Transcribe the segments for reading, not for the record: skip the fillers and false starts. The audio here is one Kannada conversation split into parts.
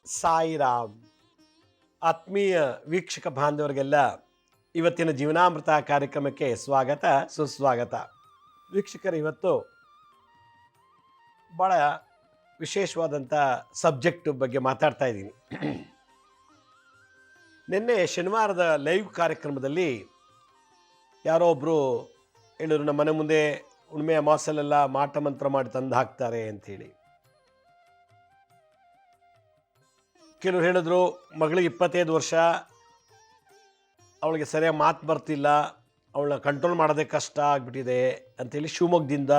ಸಾಯಿರಾಮ್. ಆತ್ಮೀಯ ವೀಕ್ಷಕ ಬಾಂಧವರಿಗೆಲ್ಲ ಇವತ್ತಿನ ಜೀವನಾಮೃತ ಕಾರ್ಯಕ್ರಮಕ್ಕೆ ಸ್ವಾಗತ ಸುಸ್ವಾಗತ. ವೀಕ್ಷಕರು, ಇವತ್ತು ಭಾಳ ವಿಶೇಷವಾದಂಥ ಸಬ್ಜೆಕ್ಟ್ ಬಗ್ಗೆ ಮಾತಾಡ್ತಾ ಇದ್ದೀನಿ. ನಿನ್ನೆ ಶನಿವಾರದ ಲೈವ್ ಕಾರ್ಯಕ್ರಮದಲ್ಲಿ ಯಾರೋ ಒಬ್ಬರು ಹೇಳಿದ್ರು, ನಮ್ಮ ಮನೆ ಮುಂದೆ ಹುಣ್ಣಿಮೆ ಅಮಾವಾಸ್ಯೆಲೆಲ್ಲ ಮಾಟ ಮಂತ್ರ ಮಾಡಿ ತಂದು ಹಾಕ್ತಾರೆ ಅಂಥೇಳಿ. ಕೆಲವರು ಹೇಳಿದ್ರು, ಮಗಳಿಗೆ 25 ವರ್ಷ, ಅವಳಿಗೆ ಸರಿಯಾಗಿ ಮಾತು ಬರ್ತಿಲ್ಲ, ಅವಳನ್ನ ಕಂಟ್ರೋಲ್ ಮಾಡೋದೇ ಕಷ್ಟ ಆಗಿಬಿಟ್ಟಿದೆ ಅಂಥೇಳಿ ಶಿವಮೊಗ್ಗದಿಂದ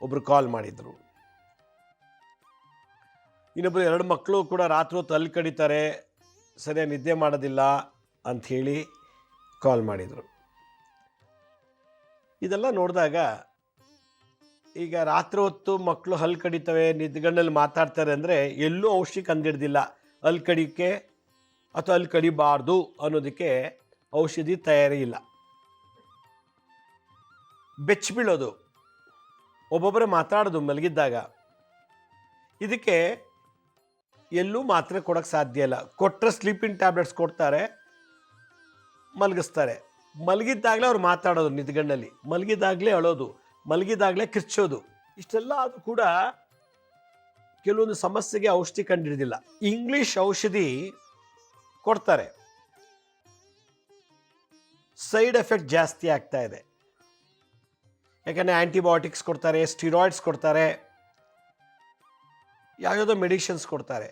ಒಬ್ಬರು ಕಾಲ್ ಮಾಡಿದರು. ಇನ್ನೊಬ್ಬರು 2 ಮಕ್ಕಳು ಕೂಡ ರಾತ್ರಿ ಹೊತ್ತು ಅಲ್ಲಿ ಕಡಿತಾರೆ, ಸರಿಯಾಗಿ ನಿದ್ದೆ ಮಾಡೋದಿಲ್ಲ ಅಂಥೇಳಿ ಕಾಲ್ ಮಾಡಿದರು. ಇದೆಲ್ಲ ನೋಡಿದಾಗ ಈಗ ರಾತ್ರಿ ಹೊತ್ತು ಮಕ್ಕಳು ಹಲ್ಲು ಕಡಿತವೆ, ನಿದ್ಗಣ್ಣಲ್ಲಿ ಮಾತಾಡ್ತಾರೆ ಅಂದರೆ ಎಲ್ಲೂ ಔಷಧಿ ಕಂಡಿಡ್ದಿಲ್ಲ. ಹಲ್ಲು ಕಡಿಕೆ ಅಥವಾ ಹಲ್ಲು ಕಡಿಬಾರ್ದು ಅನ್ನೋದಕ್ಕೆ ಔಷಧಿ ತಯಾರಿ ಇಲ್ಲ. ಬೆಚ್ಚಿಬೀಳೋದು, ಒಬ್ಬೊಬ್ಬರೇ ಮಾತಾಡೋದು ಮಲಗಿದ್ದಾಗ, ಇದಕ್ಕೆ ಎಲ್ಲೂ ಮಾತ್ರೆ ಕೊಡೋಕ್ಕೆ ಸಾಧ್ಯ ಇಲ್ಲ. ಕೊಟ್ಟರೆ ಸ್ಲೀಪಿಂಗ್ ಟ್ಯಾಬ್ಲೆಟ್ಸ್ ಕೊಡ್ತಾರೆ, ಮಲಗಿಸ್ತಾರೆ. ಮಲಗಿದ್ದಾಗಲೇ ಅವ್ರು ಮಾತಾಡೋದು, ನಿದ್ಗಣ್ಣಲ್ಲಿ ಮಲಗಿದಾಗಲೇ ಅಳೋದು, ಮಲಗಿದಾಗಲೇ ಕಿರ್ಚೋದು. ಇಷ್ಟೆಲ್ಲ ಅದು ಕೂಡ ಕೆಲವೊಂದು ಸಮಸ್ಯೆಗೆ ಔಷಧಿ ಕಂಡಿಡಿದಿಲ್ಲ. ಇಂಗ್ಲೀಷ್ ಔಷಧಿ ಕೊಡ್ತಾರೆ, ಸೈಡ್ ಎಫೆಕ್ಟ್ ಜಾಸ್ತಿ ಆಗ್ತಾ ಇದೆ. ಯಾಕಂದರೆ ಆ್ಯಂಟಿಬಯೋಟಿಕ್ಸ್ ಕೊಡ್ತಾರೆ, ಸ್ಟಿರಾಯ್ಡ್ಸ್ ಕೊಡ್ತಾರೆ, ಯಾವುದೋ ಮೆಡಿಸಿನ್ಸ್ ಕೊಡ್ತಾರೆ.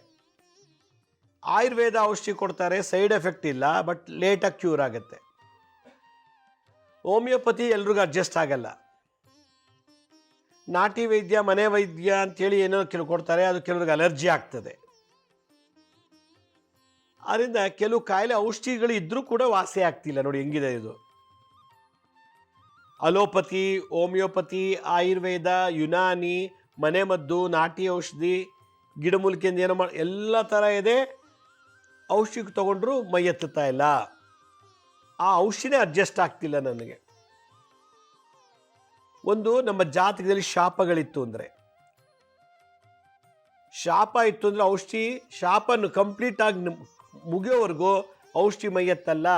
ಆಯುರ್ವೇದ ಔಷಧಿ ಕೊಡ್ತಾರೆ, ಸೈಡ್ ಎಫೆಕ್ಟ್ ಇಲ್ಲ, ಬಟ್ ಲೇಟಾಗಿ ಕ್ಯೂರ್ ಆಗುತ್ತೆ. ಹೋಮಿಯೋಪತಿ ಎಲ್ರಿಗೂ ಅಡ್ಜಸ್ಟ್ ಆಗಲ್ಲ. ನಾಟಿ ವೈದ್ಯ, ಮನೆ ವೈದ್ಯ ಅಂಥೇಳಿ ಏನೋ ಕೆಲವು ಕೊಡ್ತಾರೆ, ಅದು ಕೆಲವ್ರಿಗೆ ಅಲರ್ಜಿ ಆಗ್ತದೆ. ಆದ್ದರಿಂದ ಕೆಲವು ಕಾಯಿಲೆ ಔಷಧಿಗಳು ಇದ್ದರೂ ಕೂಡ ವಾಸಿ ಆಗ್ತಿಲ್ಲ. ನೋಡಿ ಹೆಂಗಿದೆ ಇದು. ಅಲೋಪತಿ, ಹೋಮಿಯೋಪತಿ, ಆಯುರ್ವೇದ, ಯುನಾನಿ, ಮನೆಮದ್ದು, ನಾಟಿ ಔಷಧಿ, ಗಿಡಮೂಲಿಕೆಯಿಂದ ಏನೋ ಮಾಡಿ ಎಲ್ಲ ಥರ ಇದೆ. ಔಷಧಿ ತೊಗೊಂಡ್ರೂ ಮೈ ಎತ್ತುತ್ತಾ ಇಲ್ಲ. ಆ ಔಷಧಿನೇ ಅಡ್ಜಸ್ಟ್ ಆಗ್ತಿಲ್ಲ ನನಗೆ. ಒಂದು ನಮ್ಮ ಜಾತಕದಲ್ಲಿ ಶಾಪಗಳಿತ್ತು ಅಂದರೆ, ಶಾಪ ಇತ್ತು ಅಂದರೆ ಔಷಧಿ ಶಾಪನ್ನು ಕಂಪ್ಲೀಟಾಗಿ ಮುಗಿಯೋವರೆಗೂ ಔಷಧಿ ಮೈಯತ್ತಲ್ಲ.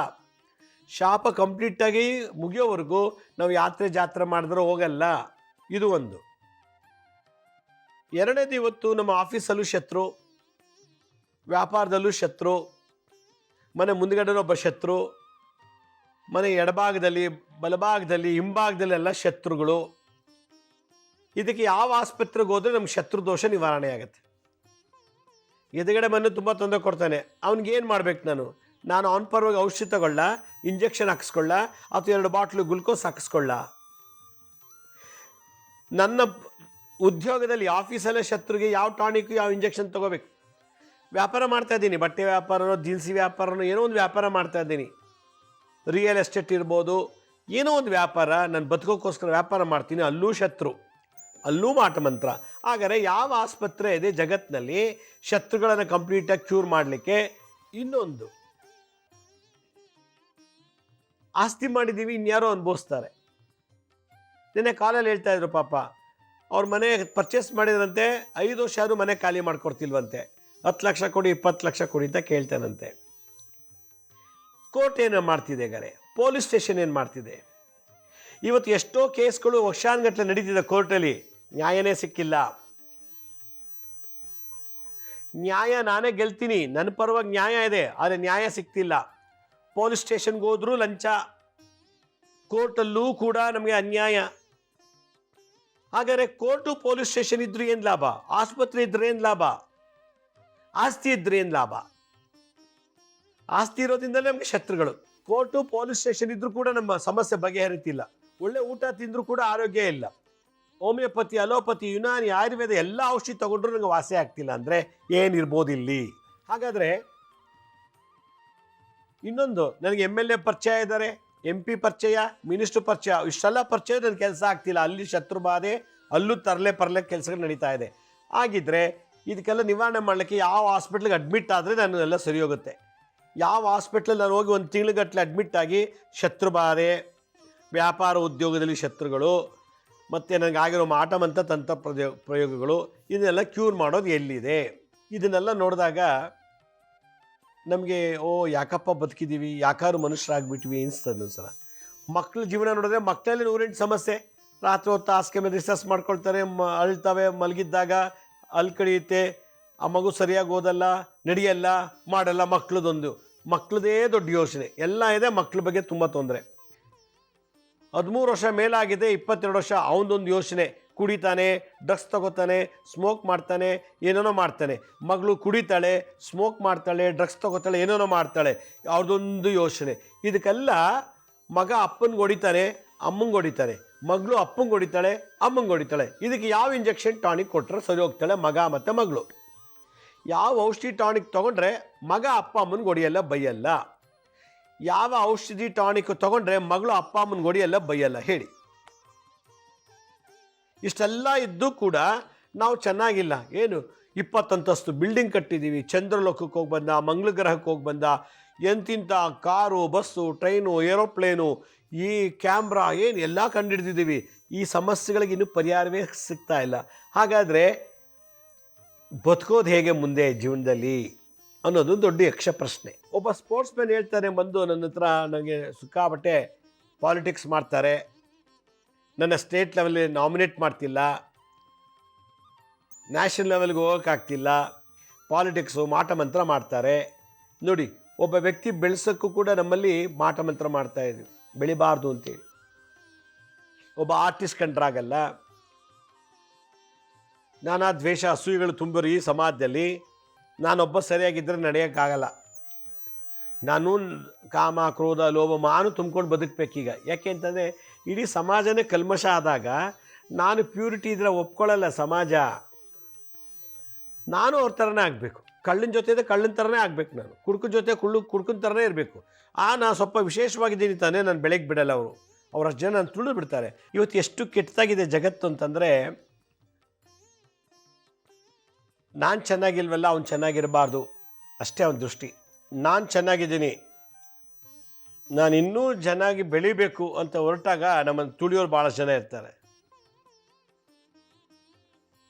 ಶಾಪ ಕಂಪ್ಲೀಟಾಗಿ ಮುಗಿಯೋವರೆಗೂ ನಾವು ಯಾತ್ರೆ ಜಾತ್ರೆ ಮಾಡಿದ್ರೆ ಹೋಗಲ್ಲ. ಇದು ಒಂದು. ಎರಡನೇದು, ಇವತ್ತು ನಮ್ಮ ಆಫೀಸಲ್ಲೂ ಶತ್ರು, ವ್ಯಾಪಾರದಲ್ಲೂ ಶತ್ರು, ಮನೆ ಮುಂದುಗಡೆ ಒಬ್ಬ ಶತ್ರು, ಮನೆ ಎಡಭಾಗದಲ್ಲಿ, ಬಲಭಾಗದಲ್ಲಿ, ಹಿಂಭಾಗದಲ್ಲಿ ಎಲ್ಲ ಶತ್ರುಗಳು. ಇದಕ್ಕೆ ಯಾವ ಆಸ್ಪತ್ರೆಗೆ ಹೋದರೆ ನಮ್ಗೆ ಶತ್ರು ದೋಷ ನಿವಾರಣೆ ಆಗುತ್ತೆ. ಎದುರುಗಡೆ ಮನೆ ತುಂಬ ತೊಂದರೆ ಕೊಡ್ತಾನೆ, ಅವ್ನಿಗೇನು ಮಾಡ್ಬೇಕು? ನಾನು ಅವನ ಪರವಾಗಿ ಔಷಧಿ ತಗೊಳ್ಳ, ಇಂಜೆಕ್ಷನ್ ಹಾಕಿಸ್ಕೊಳ್ಳ, ಅಥವಾ 2 ಬಾಟ್ಲು ಗ್ಲುಕೋಸ್ ಹಾಕಿಸ್ಕೊಳ್ಳ? ನನ್ನ ಉದ್ಯೋಗದಲ್ಲಿ ಆಫೀಸಲ್ಲೇ ಶತ್ರುಗೆ ಯಾವ ಟಾನಿಕ್, ಯಾವ ಇಂಜೆಕ್ಷನ್ ತೊಗೋಬೇಕು? ವ್ಯಾಪಾರ ಮಾಡ್ತಾ ಇದ್ದೀನಿ, ಬಟ್ಟೆ ವ್ಯಾಪಾರನೋ, ದಿನಸಿ ವ್ಯಾಪಾರನೋ, ಏನೋ ಒಂದು ವ್ಯಾಪಾರ ಮಾಡ್ತಾ ಇದ್ದೀನಿ. ರಿಯಲ್ ಎಸ್ಟೇಟ್ ಇರ್ಬೋದು, ಏನೋ ಒಂದು ವ್ಯಾಪಾರ, ನಾನು ಬದುಕೋಕ್ಕೋಸ್ಕರ ವ್ಯಾಪಾರ ಮಾಡ್ತೀನಿ, ಅಲ್ಲೂ ಶತ್ರು, ಅಲ್ಲೂ ಮಾಟ ಮಂತ್ರ. ಹಾಗಾದರೆ ಯಾವ ಆಸ್ಪತ್ರೆ ಇದೆ ಜಗತ್ತಿನಲ್ಲಿ ಶತ್ರುಗಳನ್ನು ಕಂಪ್ಲೀಟಾಗಿ ಕ್ಯೂರ್ ಮಾಡಲಿಕ್ಕೆ? ಇನ್ನೊಂದು, ಆಸ್ತಿ ಮಾಡಿದ್ದೀವಿ, ಇನ್ಯಾರೋ ಅನುಭವಿಸ್ತಾರೆ. ನಿನ್ನೆ ಕಾಲಲ್ಲಿ ಹೇಳ್ತಾ ಇದ್ರು, ಪಾಪ ಅವ್ರ ಮನೆ ಪರ್ಚೇಸ್ ಮಾಡಿದ್ರಂತೆ, 5 ವರ್ಷ ಆದರೂ ಮನೆ ಖಾಲಿ ಮಾಡ್ಕೊಡ್ತಿಲ್ವಂತೆ. 10 ಲಕ್ಷ ಕೊಡಿ, 20 ಲಕ್ಷ ಕೊಡಿ ಅಂತ ಕೇಳ್ತಾನಂತೆ. ಕೋರ್ಟ್ ಏನು ಮಾಡ್ತಿದೆ ಗಾರೆ? ಪೊಲೀಸ್ ಸ್ಟೇಷನ್ ಏನು ಮಾಡ್ತಿದೆ? ಇವತ್ತು ಎಷ್ಟೋ ಕೇಸ್ಗಳು ವರ್ಷಾನುಗಟ್ಟಲೆ ನಡೀತಿದೆ ಕೋರ್ಟಲ್ಲಿ, ನ್ಯಾಯನೇ ಸಿಕ್ಕಿಲ್ಲ. ನ್ಯಾಯ ನಾನೇ ಗೆಲ್ತೀನಿ, ನನ್ನ ಪರವಾಗಿ ನ್ಯಾಯ ಇದೆ, ಆದರೆ ನ್ಯಾಯ ಸಿಕ್ತಿಲ್ಲ. ಪೊಲೀಸ್ ಸ್ಟೇಷನ್ಗೆ ಹೋದ್ರೂ ಲಂಚ, ಕೋರ್ಟಲ್ಲೂ ಕೂಡ ನಮಗೆ ಅನ್ಯಾಯ. ಹಾಗಾದರೆ ಕೋರ್ಟು ಪೊಲೀಸ್ ಸ್ಟೇಷನ್ ಇದ್ರೂ ಏನು ಲಾಭ? ಆಸ್ಪತ್ರೆ ಇದ್ರೆ ಏನು ಲಾಭ? ಆಸ್ತಿ ಇದ್ರೆ ಏನು ಲಾಭ? ಆಸ್ತಿ ಇರೋದ್ರಿಂದಲೇ ನಮಗೆ ಶತ್ರುಗಳು. ಕೋರ್ಟು ಪೊಲೀಸ್ ಸ್ಟೇಷನ್ ಇದ್ರೂ ಕೂಡ ನಮ್ಮ ಸಮಸ್ಯೆ ಬಗೆಹರಿತಿಲ್ಲ. ಒಳ್ಳೆ ಊಟ ತಿಂದರೂ ಕೂಡ ಆರೋಗ್ಯ ಇಲ್ಲ. ಹೋಮಿಯೋಪತಿ, ಅಲೋಪತಿ, ಯುನಾನಿ, ಆಯುರ್ವೇದ ಎಲ್ಲ ಔಷಧಿ ತಗೊಂಡ್ರೂ ನನಗೆ ವಾಸಿ ಆಗ್ತಿಲ್ಲ ಅಂದರೆ ಏನಿರ್ಬೋದು ಇಲ್ಲಿ? ಹಾಗಾದರೆ ಇನ್ನೊಂದು, ನನಗೆ MLA ಪರಿಚಯ ಇದ್ದಾರೆ, MP ಪರಿಚಯ, ಮಿನಿಸ್ಟ್ರು ಪರಿಚಯ, ಇಷ್ಟೆಲ್ಲ ಪರಿಚಯ, ನನ್ನ ಕೆಲಸ ಆಗ್ತಿಲ್ಲ. ಅಲ್ಲಿ ಶತ್ರು ಬಾಧೆ, ಅಲ್ಲೂ ತರಲೆ ಪರಲೆ ಕೆಲಸಗಳು ನಡೀತಾ ಇದೆ. ಹಾಗಿದ್ರೆ ಇದಕ್ಕೆಲ್ಲ ನಿವಾರಣೆ ಮಾಡಲಿಕ್ಕೆ ಯಾವ ಹಾಸ್ಪಿಟ್ಲಿಗೆ ಅಡ್ಮಿಟ್ ಆದರೆ ನಾನು ಎಲ್ಲ ಸರಿ ಹೋಗುತ್ತೆ? ಯಾವ ಹಾಸ್ಪಿಟ್ಲಲ್ಲಿ ನಾನು ಹೋಗಿ 1 ತಿಂಗಳುಗಟ್ಟಲೆ ಅಡ್ಮಿಟ್ ಆಗಿ ಶತ್ರು ಬಾಧೆ, ವ್ಯಾಪಾರ ಉದ್ಯೋಗದಲ್ಲಿ ಶತ್ರುಗಳು, ಮತ್ತು ನನಗಾಗಿರೋ ಮಾಟ ಮಂತ್ರ ತಂತ್ರ ಪ್ರಯೋಗಗಳು, ಇದನ್ನೆಲ್ಲ ಕ್ಯೂರ್ ಮಾಡೋದು ಎಲ್ಲಿದೆ? ಇದನ್ನೆಲ್ಲ ನೋಡಿದಾಗ ನಮಗೆ ಯಾಕಪ್ಪ ಬದುಕಿದ್ದೀವಿ, ಯಾಕಾದ್ರು ಮನುಷ್ಯರಾಗ್ಬಿಟ್ವಿ ಅನಿಸ್ತದೆ ಒಂದ್ಸಲ. ಮಕ್ಳ ಜೀವನ ನೋಡಿದ್ರೆ ಮಕ್ಕಳಲ್ಲಿ 108 ಸಮಸ್ಯೆ. ರಾತ್ರಿ ಹೊತ್ತು ಹಾಸಿಗೆ ಮೇಲೆ ರಿಸರ್ಚ್ ಮಾಡ್ಕೊಳ್ತಾರೆ, ಅಳ್ತವೆ, ಮಲಗಿದ್ದಾಗ ಅಲ್ಲಿ ಕಡಿಯುತ್ತೆ, ಆ ಮಗು ಸರಿಯಾಗಿ ಓದಲ್ಲ, ನಡೆಯಲ್ಲ, ಮಾಡಲ್ಲ. ಮಕ್ಕಳದೇ ದೊಡ್ಡ ಯೋಚನೆ ಎಲ್ಲ ಇದೆ. ಮಕ್ಕಳ ಬಗ್ಗೆ ತುಂಬ ತೊಂದರೆ. 13 ವರ್ಷ ಮೇಲಾಗಿದೆ, 22 ವರ್ಷ, ಅವನದೊಂದು ಯೋಚನೆ. ಕುಡಿತಾನೆ, ಡ್ರಗ್ಸ್ ತಗೋತಾನೆ, ಸ್ಮೋಕ್ ಮಾಡ್ತಾನೆ, ಏನೇನೋ ಮಾಡ್ತಾನೆ. ಮಗಳು ಕುಡಿತಾಳೆ, ಸ್ಮೋಕ್ ಮಾಡ್ತಾಳೆ, ಡ್ರಗ್ಸ್ ತಗೋತಾಳೆ, ಏನೇನೋ ಮಾಡ್ತಾಳೆ. ಅವ್ರದ್ದೊಂದು ಯೋಚನೆ. ಇದಕ್ಕೆಲ್ಲ ಮಗ ಅಪ್ಪನಿಗೆ ಹೊಡಿತಾನೆ, ಅಮ್ಮಂಗೆ ಹೊಡಿತಾನೆ. ಮಗಳು ಅಪ್ಪಂಗೆ ಹೊಡಿತಾಳೆ, ಅಮ್ಮಂಗೆ ಹೊಡಿತಾಳೆ. ಇದಕ್ಕೆ ಯಾವ ಇಂಜೆಕ್ಷನ್ ಟಾನಿಕ್ ಕೊಟ್ಟರೆ ಸರಿ ಹೋಗ್ತಾಳೆ ಮಗ ಮತ್ತು ಮಗಳು? ಯಾವ ಔಷಧಿ ಟಾನಿಕ್ ತೊಗೊಂಡ್ರೆ ಮಗ ಅಪ್ಪ ಅಮ್ಮನಿಗೆ ಹೊಡಿಯಲ್ಲ, ಬೈಯಲ್ಲ? ಯಾವ ಔಷಧಿ ಟಾನಿಕ್ ತೊಗೊಂಡ್ರೆ ಮಗಳು ಅಪ್ಪ ಅಮ್ಮನಿಗೆ ಹೊಡಿಯಲ್ಲ, ಬೈಯಲ್ಲ? ಹೇಳಿ. ಇಷ್ಟೆಲ್ಲ ಇದ್ದು ಕೂಡ ನಾವು ಚೆನ್ನಾಗಿಲ್ಲ. ಏನು 20 ಅಂತಸ್ತು ಬಿಲ್ಡಿಂಗ್ ಕಟ್ಟಿದ್ದೀವಿ, ಚಂದ್ರಲೋಕಕ್ಕೆ ಹೋಗಿ ಬಂದ, ಮಂಗಳ ಗ್ರಹಕ್ಕೆ ಹೋಗಿ ಬಂದ, ಎಂತಿಂಥ ಕಾರು, ಬಸ್ಸು, ಟ್ರೈನು, ಏರೋಪ್ಲೇನು, ಈ ಕ್ಯಾಮ್ರಾ, ಏನು ಎಲ್ಲ ಕಂಡುಹಿಡಿದಿದ್ದೀವಿ. ಈ ಸಮಸ್ಯೆಗಳಿಗೆ ಇನ್ನೂ ಪರಿಹಾರವೇ ಸಿಗ್ತಾ ಇಲ್ಲ. ಹಾಗಾದರೆ ಬದುಕೋದು ಹೇಗೆ ಮುಂದೆ ಜೀವನದಲ್ಲಿ ಅನ್ನೋದು ದೊಡ್ಡ ಯಕ್ಷ ಪ್ರಶ್ನೆ. ಒಬ್ಬ ಸ್ಪೋರ್ಟ್ಸ್ ಮ್ಯಾನ್ ಹೇಳ್ತಾರೆ ಬಂದು ನನ್ನ ಹತ್ರ, ನನಗೆ ಸಿಕ್ಕಾಬಟ್ಟೆ ಪಾಲಿಟಿಕ್ಸ್ ಮಾಡ್ತಾರೆ, ನನ್ನ ಸ್ಟೇಟ್ ಲೆವೆಲ್ಲಿ ನಾಮಿನೇಟ್ ಮಾಡ್ತಿಲ್ಲ, ನ್ಯಾಷನಲ್ ಲೆವೆಲ್ಗೆ ಹೋಗೋಕ್ಕಾಗ್ತಿಲ್ಲ, ಪಾಲಿಟಿಕ್ಸು ಮಾಟ ಮಂತ್ರ ಮಾಡ್ತಾರೆ. ನೋಡಿ, ಒಬ್ಬ ವ್ಯಕ್ತಿ ಬೆಳೆಸೋಕ್ಕೂ ಕೂಡ ನಮ್ಮಲ್ಲಿ ಮಾಟ ಮಂತ್ರ ಮಾಡ್ತಾಯಿದ್ವಿ, ಬೆಳಿಬಾರ್ದು ಅಂತೇಳಿ. ಒಬ್ಬ ಆರ್ಟಿಸ್ಟ್ ಕಂಡ್ರಾಗಲ್ಲ. ನಾನಾ ದ್ವೇಷ ಅಸೂಯೆಗಳು ತುಂಬಿರೋ ಈ ಸಮಾಜದಲ್ಲಿ ನಾನೊಬ್ಬ ಸರಿಯಾಗಿದ್ದರೆ ನಡೆಯೋಕ್ಕಾಗಲ್ಲ. ನಾನು ಕಾಮ, ಕ್ರೋಧ, ಲೋಭ, ಮಾನು ತುಂಬ್ಕೊಂಡು ಬದುಕಬೇಕೀಗ. ಯಾಕೆ ಅಂತಂದರೆ ಇಡೀ ಸಮಾಜನೇ ಕಲ್ಮಶ ಆದಾಗ ನಾನು ಪ್ಯೂರಿಟಿ ಇದ್ರೆ ಒಪ್ಕೊಳ್ಳಲ್ಲ ಸಮಾಜ. ನಾನು ಅವ್ರ ಥರನೇ ಆಗಬೇಕು. ಕಳ್ಳನ ಜೊತೆ ಕಳ್ಳನ ಥರನೇ ಆಗಬೇಕು ನಾನು. ಕುಡ್ಕನ ಜೊತೆ ಕುಡ್ಕನ ಥರನೇ ಇರಬೇಕು. ನಾನು ಸ್ವಲ್ಪ ವಿಶೇಷವಾಗಿದ್ದೀನಿ ತಾನೇ, ನಾನು ಬೆಳಗ್ಗೆ ಬಿಡಲ್ಲ. ಅವರಷ್ಟು ಜನ ನಾನು ತುಳಿದು ಬಿಡ್ತಾರೆ. ಇವತ್ತು ಎಷ್ಟು ಕೆಟ್ಟದಾಗಿದೆ ಜಗತ್ತು ಅಂತಂದರೆ, ನಾನು ಚೆನ್ನಾಗಿಲ್ವಲ್ಲ, ಅವ್ನು ಚೆನ್ನಾಗಿರಬಾರ್ದು ಅಷ್ಟೇ ಅವನ ದೃಷ್ಟಿ. ನಾನು ಚೆನ್ನಾಗಿದ್ದೀನಿ, ನಾನು ಇನ್ನೂ ಚೆನ್ನಾಗಿ ಬೆಳಿಬೇಕು ಅಂತ ಹೊರಟಾಗ ನಮ್ಮನ್ನು ತುಳಿಯೋರು ಭಾಳ ಜನ ಇರ್ತಾರೆ.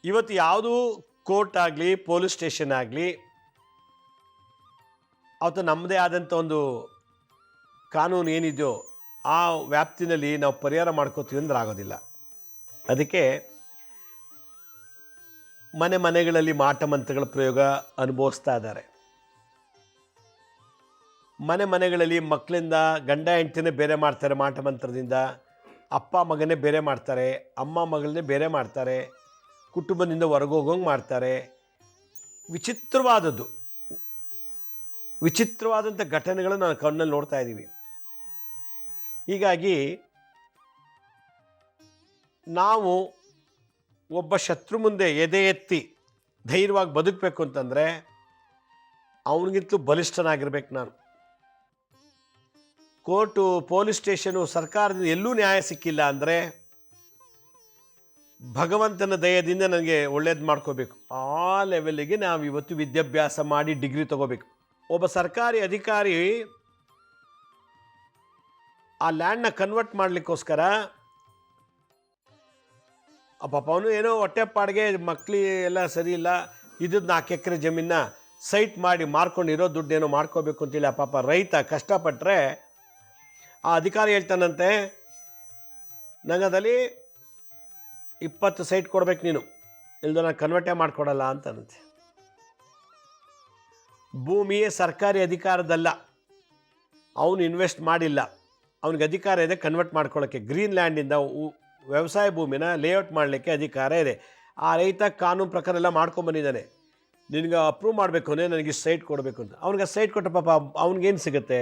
ಇವತ್ತು ಯಾವುದು ಕೋರ್ಟ್ ಆಗಲಿ, ಪೊಲೀಸ್ ಸ್ಟೇಷನ್ ಆಗಲಿ, ಅವತ್ತು ನಮ್ಮದೇ ಆದಂಥ ಒಂದು ಕಾನೂನು ಏನಿದೆಯೋ ಆ ವ್ಯಾಪ್ತಿನಲ್ಲಿ ನಾವು ಪರಿಹಾರ ಮಾಡ್ಕೋತೀವಿ ಅಂದ್ರೆ ಆಗೋದಿಲ್ಲ. ಅದಕ್ಕೆ ಮನೆಗಳಲ್ಲಿ ಮಾಟ ಮಂತ್ರಗಳ ಪ್ರಯೋಗ ಅನುಭವಿಸ್ತಾ ಇದ್ದಾರೆ. ಮನೆಗಳಲ್ಲಿ ಮಕ್ಕಳಿಂದ ಗಂಡ ಹೆಂಡ್ತಿನೇ ಬೇರೆ ಮಾಡ್ತಾರೆ ಮಾಟ ಮಂತ್ರದಿಂದ, ಅಪ್ಪ ಮಗನೇ ಬೇರೆ ಮಾಡ್ತಾರೆ, ಅಮ್ಮ ಮಗಳನ್ನೇ ಬೇರೆ ಮಾಡ್ತಾರೆ, ಕುಟುಂಬದಿಂದ ಹೊರಗೋಗಂಗೆ ಮಾಡ್ತಾರೆ. ವಿಚಿತ್ರವಾದಂಥ ಘಟನೆಗಳನ್ನು ನಾನು ಕಣ್ಣಲ್ಲಿ ನೋಡ್ತಾ ಇದ್ದೀವಿ. ಹೀಗಾಗಿ ನಾವು ಒಬ್ಬ ಶತ್ರು ಮುಂದೆ ಎದೆ ಎತ್ತಿ ಧೈರ್ಯವಾಗಿ ಬದುಕಬೇಕು ಅಂತಂದರೆ ಅವನಿಗಿಂತಲೂ ಬಲಿಷ್ಠನಾಗಿರ್ಬೇಕು ನಾನು. ಕೋರ್ಟು, ಪೊಲೀಸ್ ಸ್ಟೇಷನು, ಸರ್ಕಾರದಿಂದ ಎಲ್ಲೂ ನ್ಯಾಯ ಸಿಕ್ಕಿಲ್ಲ ಅಂದರೆ ಭಗವಂತನ ದಯದಿಂದ ನನಗೆ ಒಳ್ಳೇದು ಮಾಡ್ಕೋಬೇಕು. ಆ ಲೆವೆಲ್ಲಿಗೆ ನಾವು ಇವತ್ತು ವಿದ್ಯಾಭ್ಯಾಸ ಮಾಡಿ ಡಿಗ್ರಿ ತಗೋಬೇಕು. ಒಬ್ಬ ಸರ್ಕಾರಿ ಅಧಿಕಾರಿ ಆ ಲ್ಯಾಂಡ್ನ ಕನ್ವರ್ಟ್ ಮಾಡಲಿಕ್ಕೋಸ್ಕರ ಪಾಪ ಅವನು ಏನೋ ಹೊಟ್ಟೆಪಾಡಿಗೆ ಮಕ್ಕಳು ಎಲ್ಲ ಸರಿ ಇಲ್ಲ, ಇದ್ದದ್ದು 4 ಎಕರೆ ಜಮೀನ ಸೈಟ್ ಮಾಡಿ ಮಾರ್ಕೊಂಡಿರೋ ದುಡ್ಡೇನೋ ಮಾಡ್ಕೋಬೇಕು ಅಂತೇಳಿ ಆ ಪಾಪ ರೈತ ಕಷ್ಟಪಟ್ಟರೆ ಆ ಅಧಿಕಾರಿ ಹೇಳ್ತಾನಂತೆ, ನನಗದಲ್ಲಿ 20 ಸೈಟ್ ಕೊಡ್ಬೇಕು ನೀನು, ಇಲ್ದ ನಾನು ಕನ್ವರ್ಟೇ ಮಾಡಿಕೊಡಲ್ಲ ಅಂತಾನಂತೆ. ಭೂಮಿಯೇ ಸರ್ಕಾರಿ ಅಧಿಕಾರದಲ್ಲ, ಅವನು ಇನ್ವೆಸ್ಟ್ ಮಾಡಿಲ್ಲ, ಅವನಿಗೆ ಅಧಿಕಾರ ಇದೆ ಕನ್ವರ್ಟ್ ಮಾಡ್ಕೊಳ್ಳೋಕ್ಕೆ. ಗ್ರೀನ್ ಲ್ಯಾಂಡಿಂದ ವ್ಯವಸಾಯ ಭೂಮಿನ ಲೇಔಟ್ ಮಾಡಲಿಕ್ಕೆ ಅಧಿಕಾರ ಇದೆ. ಆ ರೈತ ಕಾನೂನು ಪ್ರಕಾರ ಎಲ್ಲ ಮಾಡ್ಕೊಂಬಂದಿದ್ದಾನೆ. ನಿನಗೆ ಅಪ್ರೂವ್ ಮಾಡಬೇಕು ಅಂದರೆ ನನಗೆ ಸೈಟ್ ಕೊಡಬೇಕು ಅಂತ. ಅವ್ನಿಗೆ ಸೈಟ್ ಕೊಟ್ಟ ಪಾಪ ಅವ್ನಿಗೇನು ಸಿಗುತ್ತೆ?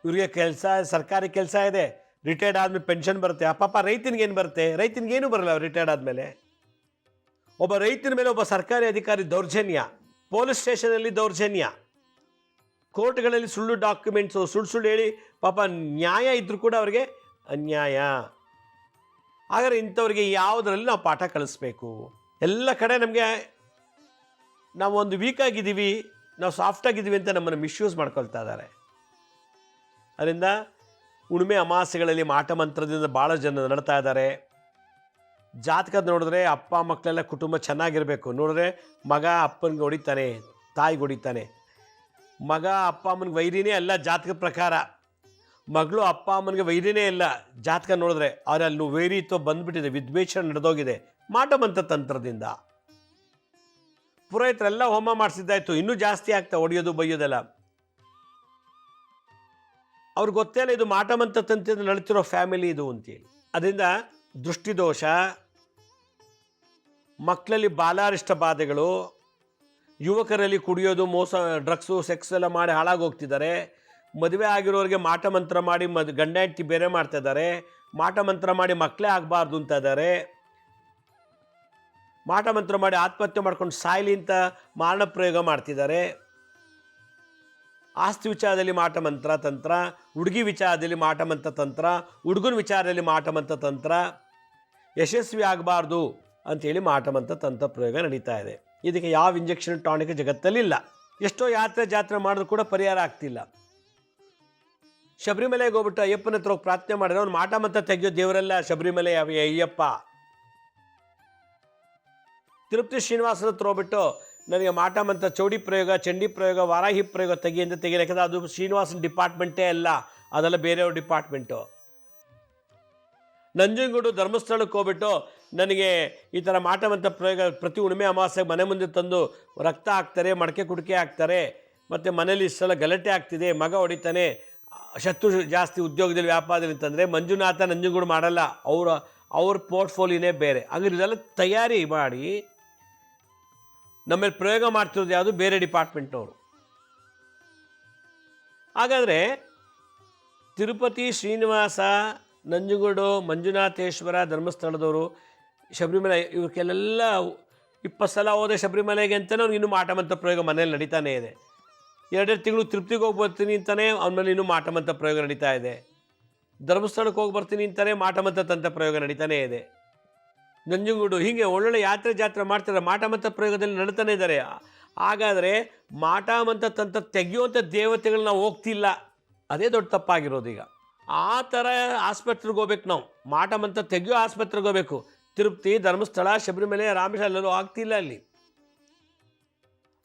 ಇವರಿಗೆ ಕೆಲಸ, ಸರ್ಕಾರಿ ಕೆಲಸ ಇದೆ, ರಿಟೈರ್ಡ್ ಆದಮೇಲೆ ಪೆನ್ಷನ್ ಬರುತ್ತೆ. ಆ ಪಾಪ ರೈತನಿಗೇನು ಬರುತ್ತೆ? ರೈತನಿಗೇನು ಬರಲ್ಲ ರಿಟೈರ್ಡ್ ಆದಮೇಲೆ. ಒಬ್ಬ ರೈತನ ಮೇಲೆ ಒಬ್ಬ ಸರ್ಕಾರಿ ಅಧಿಕಾರಿ ದೌರ್ಜನ್ಯ, ಪೊಲೀಸ್ ಸ್ಟೇಷನಲ್ಲಿ ದೌರ್ಜನ್ಯ, ಕೋರ್ಟ್ಗಳಲ್ಲಿ ಸುಳ್ಳು ಡಾಕ್ಯುಮೆಂಟ್ಸು, ಸುಳ್ಳು ಹೇಳಿ ಪಾಪ ನ್ಯಾಯ ಇದ್ದರೂ ಕೂಡ ಅವರಿಗೆ ಅನ್ಯಾಯ. ಹಾಗಾದರೆ ಇಂಥವ್ರಿಗೆ ಯಾವುದರಲ್ಲಿ ನಾವು ಪಾಠ ಕಲಿಸ್ಬೇಕು? ಎಲ್ಲ ಕಡೆ ನಮಗೆ ನಾವು ಒಂದು ವೀಕ್ ಆಗಿದ್ದೀವಿ, ನಾವು ಸಾಫ್ಟಾಗಿದ್ದೀವಿ ಅಂತ ನಮ್ಮನ್ನು ಮಿಸ್ಯೂಸ್ ಮಾಡ್ಕೊಳ್ತಾ ಇದ್ದಾರೆ. ಅದರಿಂದ ಉಣ್ಮೆ ಅಮಾಸೆಗಳಲ್ಲಿ ಮಾಟ ಮಂತ್ರದಿಂದ ಭಾಳ ಜನ ನಡ್ತಾ ಇದ್ದಾರೆ. ಜಾತಕ ನೋಡಿದ್ರೆ ಅಪ್ಪ ಮಕ್ಕಳೆಲ್ಲ ಕುಟುಂಬ ಚೆನ್ನಾಗಿರಬೇಕು. ನೋಡಿದ್ರೆ ಮಗ ಅಪ್ಪನಿಗೆ ಹೊಡಿತಾನೆ, ತಾಯಿಗೆ ಹೊಡಿತಾನೆ. ಮಗ ಅಪ್ಪ ಅಮ್ಮನಿಗೆ ವೈರಿನೇ ಅಲ್ಲ ಜಾತಕ ಪ್ರಕಾರ, ಮಗಳು ಅಪ್ಪ ಅಮ್ಮನಿಗೆ ವೈರಿನೇ ಇಲ್ಲ ಜಾತಕ ನೋಡಿದ್ರೆ. ಆದರೆ ಅಲ್ಲಿ ವೈರಿತ್ವ ಬಂದುಬಿಟ್ಟಿದೆ, ವಿದ್ವೇಷ ನಡೆದೋಗಿದೆ ಮಾಟಮಂತ್ರ ತಂತ್ರದಿಂದ. ಪುರೋಹಿತರೆಲ್ಲ ಹೋಮ ಮಾಡಿಸಿದ್ದಾಯ್ತು, ಇನ್ನೂ ಜಾಸ್ತಿ ಆಗ್ತಾ ಹೊಡೆಯೋದು ಬೈಯೋದೆಲ್ಲ. ಅವ್ರಿಗೆ ಗೊತ್ತೇ ಇಲ್ಲ ಇದು ಮಾಟಮಂತ್ರ ತಂತ್ರದಿಂದ ನಡೀತಿರೋ ಫ್ಯಾಮಿಲಿ ಇದು ಅಂತೇಳಿ. ಅದರಿಂದ ದೃಷ್ಟಿದೋಷ, ಮಕ್ಕಳಲ್ಲಿ ಬಾಲಾರಿಷ್ಟ ಬಾಧೆಗಳು, ಯುವಕರಲ್ಲಿ ಕುಡಿಯೋದು, ಮೋಸ, ಡ್ರಗ್ಸು, ಸೆಕ್ಸ್ ಎಲ್ಲ ಮಾಡಿ ಹಾಳಾಗೋಗ್ತಿದ್ದಾರೆ. ಮದುವೆ ಆಗಿರೋರಿಗೆ ಮಾಟಮಂತ್ರ ಮಾಡಿ ಗಂಡ ಹೆಂಡತಿ ಬೇರೆ ಮಾಡ್ತಾ ಇದ್ದಾರೆ. ಮಾಟಮಂತ್ರ ಮಾಡಿ ಮಕ್ಕಳೇ ಆಗಬಾರ್ದು ಅಂತ ಇದ್ದಾರೆ. ಮಾಟಮಂತ್ರ ಮಾಡಿ ಆತ್ಮಹತ್ಯೆ ಮಾಡ್ಕೊಂಡು ಸಾಯ್ಲಿ ಅಂತ ಮಾರಣ ಪ್ರಯೋಗ ಮಾಡ್ತಿದ್ದಾರೆ. ಆಸ್ತಿ ವಿಚಾರದಲ್ಲಿ ಮಾಟಮಂತ್ರ ತಂತ್ರ, ಹುಡುಗಿ ವಿಚಾರದಲ್ಲಿ ಮಾಟಮಂತ್ರ ತಂತ್ರ, ಹುಡುಗನ ವಿಚಾರದಲ್ಲಿ ಮಾಟಮಂತ್ರ ತಂತ್ರ, ಯಶಸ್ವಿ ಆಗಬಾರ್ದು ಅಂಥೇಳಿ ಮಾಟಮಂತ್ರ ತಂತ್ರ ಪ್ರಯೋಗ ನಡೀತಾ ಇದೆ. ಇದಕ್ಕೆ ಯಾವ ಇಂಜೆಕ್ಷನ್ ಟಾನಿಕ್ ಜಗತ್ತಲ್ಲಿಲ್ಲ. ಎಷ್ಟೋ ಜಾತ್ರೆ ಮಾಡಿದ್ರು ಕೂಡ ಪರಿಹಾರ ಆಗ್ತಿಲ್ಲ. ಶಬರಿಮಲೆಗೆ ಹೋಗ್ಬಿಟ್ಟು ಅಯ್ಯಪ್ಪನ ಹತ್ರ ಹೋಗಿ ಪ್ರಾರ್ಥನೆ ಮಾಡಿದ್ರೆ ಅವ್ನು ಮಾಟಮಂತ್ರ ತೆಗೆಯೋ ದೇವರೆಲ್ಲ ಶಬರಿಮಲೆ ಅಯ್ಯಪ್ಪ. ತಿರುಪತಿ ಶ್ರೀನಿವಾಸನ ಹತ್ರ ಹೋಗ್ಬಿಟ್ಟು ನನಗೆ ಮಾಟಮಂತ್ರ ಚೌಡಿ ಪ್ರಯೋಗ, ಚಂಡಿ ಪ್ರಯೋಗ, ವಾರಾಹಿ ಪ್ರಯೋಗ ತೆಗಿ ಅಂತ ಯಾಕಂದರೆ ಅದು ಶ್ರೀನಿವಾಸನ ಡಿಪಾರ್ಟ್ಮೆಂಟೇ ಅಲ್ಲ, ಅದೆಲ್ಲ ಬೇರೆಯವ್ರ ಡಿಪಾರ್ಟ್ಮೆಂಟು. ನಂಜನಗೂಡು ಧರ್ಮಸ್ಥಳಕ್ಕೆ ಹೋಗ್ಬಿಟ್ಟು ನನಗೆ ಈ ಥರ ಮಾಟಮಂತ್ರ ಪ್ರಯೋಗ ಪ್ರತಿ ಹುಣ್ಣಿಮೆ ಅಮಾವಾಸ್ಯೆಗೆ ಮನೆ ಮುಂದೆ ತಂದು ರಕ್ತ ಹಾಕ್ತಾರೆ, ಮಡಕೆ ಕುಡಿಕೆ ಹಾಕ್ತಾರೆ, ಮತ್ತು ಮನೇಲಿ ಇಷ್ಟೆಲ್ಲ ಗಲಾಟೆ ಆಗ್ತಿದೆ, ಮಗ ಹೊಡಿತಾನೆ, ಶತ್ರು ಜಾಸ್ತಿ ಉದ್ಯೋಗದಲ್ಲಿ ವ್ಯಾಪಾರದಲ್ಲಿ ಅಂತಂದರೆ ಮಂಜುನಾಥ ನಂಜನಗೂಡು ಮಾಡಲ್ಲ, ಅವ್ರ ಪೋರ್ಟ್ಫೋಲಿಯೋನೇ ಬೇರೆ. ಹಾಗಾದ್ರೆ ಇದೆಲ್ಲ ತಯಾರಿ ಮಾಡಿ ನಮ್ಮಲ್ಲಿ ಪ್ರಯೋಗ ಮಾಡ್ತಿರೋದು ಯಾವುದು ಬೇರೆ ಡಿಪಾರ್ಟ್ಮೆಂಟ್ನವರು. ಹಾಗಾದರೆ ತಿರುಪತಿ ಶ್ರೀನಿವಾಸ, ನಂಜನಗೂಡು, ಮಂಜುನಾಥೇಶ್ವರ, ಧರ್ಮಸ್ಥಳದವರು, ಶಬರಿಮಲೆ ಇವಕ್ಕೆಲ್ಲ 20 ಸಲ ಹೋದೆ ಶಬರಿಮಲೆಗೆ ಅಂತಲೇ ಅವ್ನಿಗೆ ಇನ್ನೂ ಮಾಟಮಂತ್ರ ಪ್ರಯೋಗ ಮನೇಲಿ ನಡೀತಾನೇ ಇದೆ. 2 ತಿಂಗಳು ತಿರುಪ್ತಿಗೆ ಹೋಗಿ ಬರ್ತೀನಿ ಅಂತಾನೆ ಅವನ ಮೇಲೆ ಇನ್ನೂ ಮಾಟಮಂತ್ರ ಪ್ರಯೋಗ ನಡೀತಾ ಇದೆ. ಧರ್ಮಸ್ಥಳಕ್ಕೆ ಹೋಗಿ ಬರ್ತೀನಿ ಅಂತಾನೆ ಮಾಟಮಂತ್ರ ತಂತ್ರ ಪ್ರಯೋಗ ನಡೀತಾನೇ ಇದೆ. ನಂಜನಗೂಡು ಹೀಗೆ ಒಳ್ಳೊಳ್ಳೆ ಜಾತ್ರೆ ಮಾಡ್ತಾರೆ, ಮಾಟಮಂತ್ರ ಪ್ರಯೋಗದಲ್ಲಿ ನಡೀತಾನೆ ಇದ್ದಾರೆ. ಹಾಗಾದರೆ ಮಾಟಮಂತ್ರ ತಂತ್ರ ತೆಗೆಯುವಂಥ ದೇವತೆಗಳನ್ನ ಹೋಗ್ತಿಲ್ಲ, ಅದೇ ದೊಡ್ಡ ತಪ್ಪಾಗಿರೋದು. ಈಗ ಆ ಥರ ಆಸ್ಪತ್ರೆಗೆ ಹೋಗ್ಬೇಕು ನಾವು, ಮಾಟಮಂತ್ರ ತೆಗೆಯೋ ಆಸ್ಪತ್ರೆಗೆ ಹೋಗಬೇಕು. ತಿರುಪತಿ, ಧರ್ಮಸ್ಥಳ, ಶಬರಿಮಲೆ, ರಾಮೇಶ್ವರ ಎಲ್ಲರೂ ಆಗ್ತಿಲ್ಲ.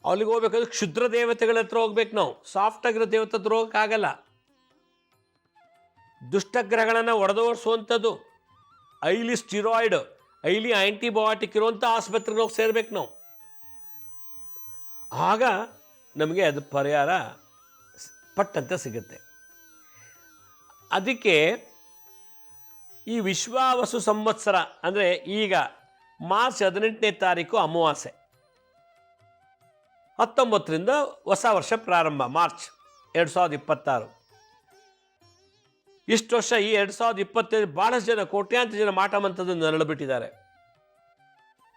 ಅಲ್ಲಿಗೆ ಹೋಗ್ಬೇಕಾದ್ರೆ ಕ್ಷುದ್ರ ದೇವತೆಗಳ ಹತ್ರ ಹೋಗ್ಬೇಕು ನಾವು, ಸಾಫ್ಟ್ ಆಗಿರೋ ದೇವತೆ ಹತ್ರ ಹೋಗೋಕ್ಕಾಗಲ್ಲ. ದುಷ್ಟಗ್ರಹಗಳನ್ನು ಒಡೆದೋಡಿಸುವಂಥದ್ದು, ಐಲಿ ಸ್ಟಿರಾಯ್ಡ್, ಐಲಿ ಆ್ಯಂಟಿಬಯೋಟಿಕ್ ಇರುವಂಥ ಆಸ್ಪತ್ರೆಗೆ ಹೋಗಿ ಸೇರ್ಬೇಕು ನಾವು. ಆಗ ನಮಗೆ ಅದು ಪರಿಹಾರ ಪಟ್ಟಂತ ಸಿಗುತ್ತೆ. ಅದಕ್ಕೆ ಈ ವಿಶ್ವಾವಸು ಸಂವತ್ಸರ ಅಂದರೆ ಈಗ ಮಾರ್ಚ್ 18ನೇ ತಾರೀಕು ಅಮಾವಾಸ್ಯೆ, 19ರಿಂದ ಹೊಸ ವರ್ಷ ಪ್ರಾರಂಭ, ಮಾರ್ಚ್ 2026. ಇಷ್ಟು ವರ್ಷ ಈ 2025 ಭಾಳಷ್ಟು ಜನ, ಕೋಟ್ಯಾಂತರ ಜನ ಮಾಟಮಂತ್ರದಿಂದ ನರಳಿಬಿಟ್ಟಿದ್ದಾರೆ.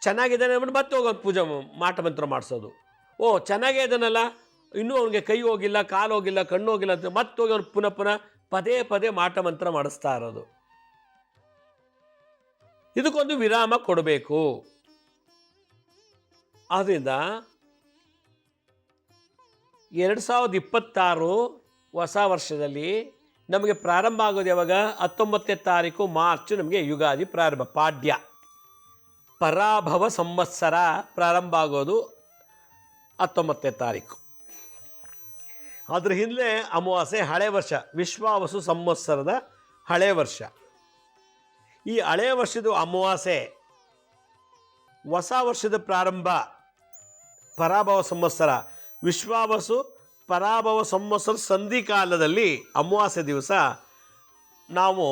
ಚೆನ್ನಾಗಿದ್ದಾನೆ ಅಂದ್ಬಿಟ್ಟು ಮತ್ತೆ ಹೋಗೋದು ಪೂಜೆ ಮಾಟಮಂತ್ರ ಮಾಡಿಸೋದು. ಓ ಚೆನ್ನಾಗೇ ಇದ್ದಾನಲ್ಲ, ಇನ್ನೂ ಅವನಿಗೆ ಕೈ ಹೋಗಿಲ್ಲ, ಕಾಲು ಹೋಗಿಲ್ಲ, ಕಣ್ಣು ಹೋಗಿಲ್ಲ ಅಂತ ಮತ್ತೆ ಹೋಗಿ ಅವ್ನು ಪುನಃ ಪದೇ ಮಾಟಮಂತ್ರ ಮಾಡಿಸ್ತಾ ಇರೋದು. ಇದಕ್ಕೊಂದು ವಿರಾಮ ಕೊಡಬೇಕು. ಆದ್ದರಿಂದ 2026 ಹೊಸ ವರ್ಷದಲ್ಲಿ ನಮಗೆ ಪ್ರಾರಂಭ ಆಗೋದು ಯಾವಾಗ? 19ನೇ ತಾರೀಕು ಮಾರ್ಚ್ ನಮಗೆ ಯುಗಾದಿ ಪ್ರಾರಂಭ, ಪಾಡ್ಯ, ಪರಾಭವ ಸಂವತ್ಸರ ಪ್ರಾರಂಭ ಆಗೋದು 19ನೇ ತಾರೀಕು. ಅದ್ರ ಹಿಂದೆ ಅಮಾವಾಸ್ಯೆ, ಹಳೆ ವರ್ಷ, ವಿಶ್ವಾವಸು ಸಂವತ್ಸರದ ಹಳೆ ವರ್ಷ. ಈ ಹಳೆ ವರ್ಷದ ಅಮಾವಾಸ್ಯೆ ಹೊಸ ವರ್ಷದ ಪ್ರಾರಂಭ, ಪರಾಭವ ಸಂವತ್ಸರ. ವಿಶ್ವಾವಸು ಪರಾಭವ ಸಂವತ್ಸರ ಸಂಧಿಕಾಲದಲ್ಲಿ ಅಮಾವಾಸ್ಯೆ ದಿವಸ ನಾವು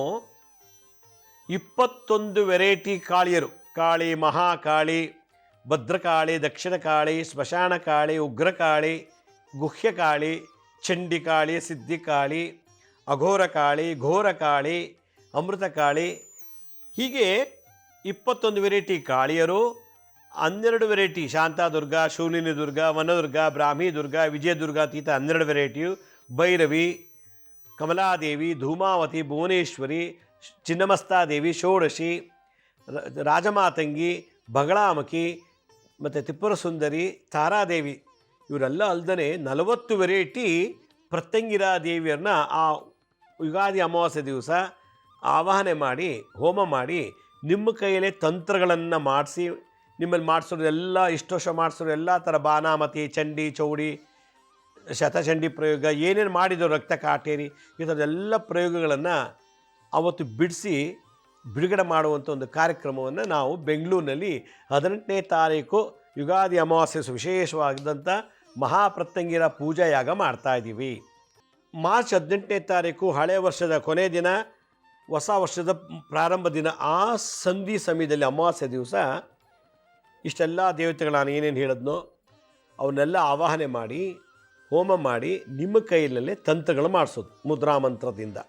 21 ವೆರೈಟಿ ಕಾಳಿಯರು, ಕಾಳಿ, ಮಹಾಕಾಳಿ, ಭದ್ರಕಾಳಿ, ದಕ್ಷಿಣಕಾಳಿ, ಸ್ಮಶಾನಕಾಳಿ, ಉಗ್ರಕಾಳಿ, ಗುಹ್ಯಕಾಳಿ, ಚಂಡಿಕಾಳಿ, ಸಿದ್ಧಿಕಾಳಿ, ಅಘೋರಕಾಳಿ, ಘೋರಕಾಳಿ, ಅಮೃತಕಾಳಿ, ಹೀಗೆ 21 ವೆರೈಟಿ ಕಾಳಿಯರು, 12 ವೆರೈಟಿ ಶಾಂತಾದುರ್ಗ, ಶೂಲಿನಿ ದುರ್ಗ, ವನದುರ್ಗ, ಬ್ರಾಹ್ಮಿ ದುರ್ಗ, ವಿಜಯದುರ್ಗ ಅತೀತ 12 ವೆರೈಟಿಯು, ಭೈರವಿ, ಕಮಲಾದೇವಿ, ಧೂಮಾವತಿ, ಭುವನೇಶ್ವರಿ, ಚಿನ್ನಮಸ್ತಾದೇವಿ, ಷೋಡಶಿ, ರಾಜಮಾತಂಗಿ, ಬಗಳಾಮಕಿ ಮತ್ತು ತ್ರಿಪುರ ಸುಂದರಿ, ತಾರಾದೇವಿ, ಇವರೆಲ್ಲ ಅಲ್ಲದೆ 40 ವೆರೈಟಿ ಪ್ರತ್ಯಂಗಿರಾ ದೇವಿಯರನ್ನ ಆ ಯುಗಾದಿ ಅಮಾವಾಸ್ಯೆ ದಿವಸ ಆವಾಹನೆ ಮಾಡಿ, ಹೋಮ ಮಾಡಿ ನಿಮ್ಮ ಕೈಯಲ್ಲೇ ತಂತ್ರಗಳನ್ನು ಮಾಡಿಸಿ ನಿಮ್ಮಲ್ಲಿ ಮಾಡಿಸೋರು ಎಲ್ಲ ಇಷ್ಟು ವರ್ಷ ಮಾಡಿಸೋರು ಎಲ್ಲ ಥರ ಬಾನಾಮತಿ, ಚಂಡಿ, ಚೌಡಿ, ಶತಚಂಡಿ ಪ್ರಯೋಗ ಏನೇನು ಮಾಡಿದ್ರು, ರಕ್ತ ಕಾಟೇರಿ, ಈ ಥರದ್ದೆಲ್ಲ ಪ್ರಯೋಗಗಳನ್ನು ಅವತ್ತು ಬಿಡಿಸಿ ಬಿಡುಗಡೆ ಮಾಡುವಂಥ ಒಂದು ಕಾರ್ಯಕ್ರಮವನ್ನು ನಾವು ಬೆಂಗಳೂರಿನಲ್ಲಿ 18ನೇ ತಾರೀಕು ಯುಗಾದಿ ಅಮಾವಾಸ್ಯೆ ವಿಶೇಷವಾದಂಥ ಮಹಾಪ್ರತ್ಯಂಗಿರ ಪೂಜಾ ಯಾಗ ಮಾಡ್ತಾಯಿದ್ದೀವಿ. ಮಾರ್ಚ್ 18ನೇ ತಾರೀಕು ಹಳೆಯ ವರ್ಷದ ಕೊನೆಯ ದಿನ, ಹೊಸ ವರ್ಷದ ಪ್ರಾರಂಭ ದಿನ. ಆ ಸಂಧಿ ಸಮಯದಲ್ಲಿ ಅಮಾವಾಸ್ಯೆ ದಿವಸ ಇಷ್ಟೆಲ್ಲ ದೇವತೆಗಳು ನಾನು ಏನೇನು ಹೇಳಿದ್ನೋ ಅವನ್ನೆಲ್ಲ ಆವಾಹನೆ ಮಾಡಿ ಹೋಮ ಮಾಡಿ ನಿಮ್ಮ ಕೈಯಲ್ಲೇ ತಂತ್ರಗಳು ಮಾಡಿಸೋದು ಮುದ್ರಾ ಮಂತ್ರದಿಂದ.